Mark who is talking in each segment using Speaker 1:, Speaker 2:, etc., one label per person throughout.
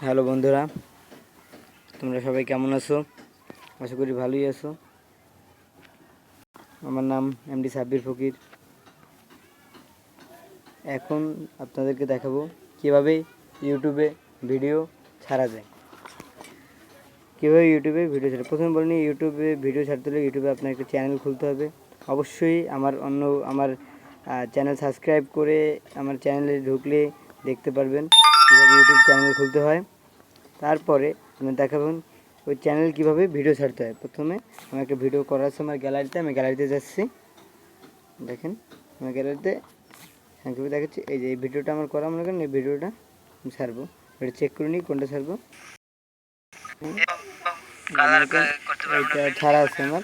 Speaker 1: Hello বন্ধুরা, তোমরা সবাই কেমন আছো? আশা করি ভালোই আছো। আমার নাম এমডি সাব্বির ফকির। এখন আপনাদেরকে দেখাবো কিভাবে ইউটিউবে ভিডিও ছাড়া যায়। প্রথমে বলিনি, ইউটিউবে ভিডিও ছাড়তে হলে ইউটিউবে আপনার একটা চ্যানেল খুলতে হবে। অবশ্যই আমার চ্যানেল সাবস্ক্রাইব করে আমার চ্যানেলে ঢুকলে দেখতে পারবেন কীভাবে ইউটিউব চ্যানেল খুলতে হয়। তারপরে আমি দেখাবেন ওই চ্যানেল কীভাবে ভিডিও ছাড়তে হয়। প্রথমে আমি একটা ভিডিও করার সময় আমি গ্যালারিতে যাচ্ছি। দেখেন আমার গ্যালারিতে কীভাবে দেখাচ্ছি। এই যে এই ভিডিওটা আমার করা, মনে করেন এই ভিডিওটা আমি ছাড়বো। এটা চেক করে নিই কোনটা ছাড়বো। এইটা ছাড়া আছে আমার।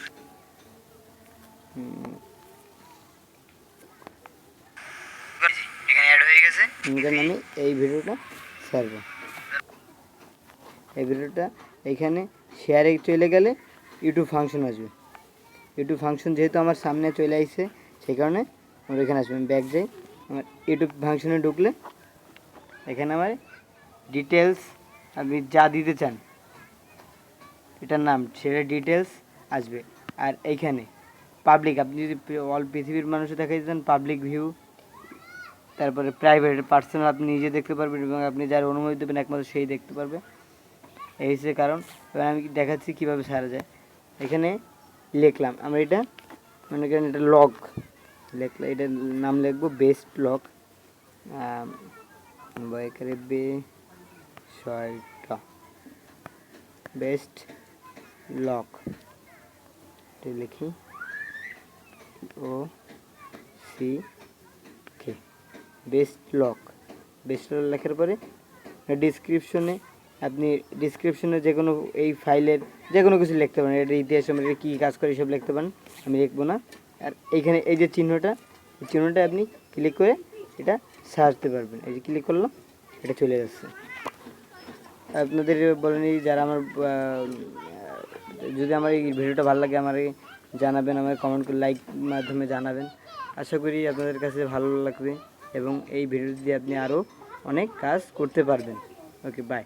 Speaker 1: আমি এই ভিডিওটা ছাড়বো। এই ভিডিওটা এইখানে শেয়ারে চলে গেলে ইউটিউব ফাংশন আসবে। ইউটিউব ফাংশন যেহেতু আমার সামনে চলে আসছে, সেই কারণে আমার এখানে আসবে। আমি ব্যাক যাই, আমার ইউটিউব ফাংশনে ঢুকলে এখানে আমার ডিটেলস আপনি যা দিতে চান এটার নাম সেটা ডিটেলস আসবে। আর এইখানে পাবলিক, আপনি যদি অল পৃথিবীর মানুষে দেখাতে চান পাবলিক ভিউ, তারপরে প্রাইভেট পার্সোনাল আপনি নিজে দেখতে পারবেন এবং আপনি যার অনুমতি দেবেন একমাত্র সেই দেখতে পারবে। এই হচ্ছে কারণ। এবার আমি দেখাচ্ছি কীভাবে সারা যায়। এখানে লিখলাম আমরা, এটা মনে করেন এটা লগ লিখলে, এটার নাম লিখবো বেস্ট লগ, এখানে বেস্ট লগ লিখি ও সি কে, বেস্ট লগ লেখার পরে ডিসক্রিপশনে যে কোনো এই ফাইলের যে কোনো কিছু লিখতে পারেন। এটা ইতিহাস সম্পর্কে কী কাজ করে সব লিখতে পারেন, আমি লিখবো না। আর এইখানে এই যে চিহ্নটা আপনি ক্লিক করে এটা সারতে পারবেন। এই যে ক্লিক করলাম, এটা চলে যাচ্ছে। আপনাদের বলেনি যারা যদি আমার এই ভিডিওটা ভালো লাগে আমাকে জানাবেন, আমার কমেন্ট করে লাইক মাধ্যমে জানাবেন। আশা করি আপনাদের কাছে ভালো লাগবে এবং এই ভিডিও দিয়ে আপনি আরও অনেক কাজ করতে পারবেন। ওকে, বাই।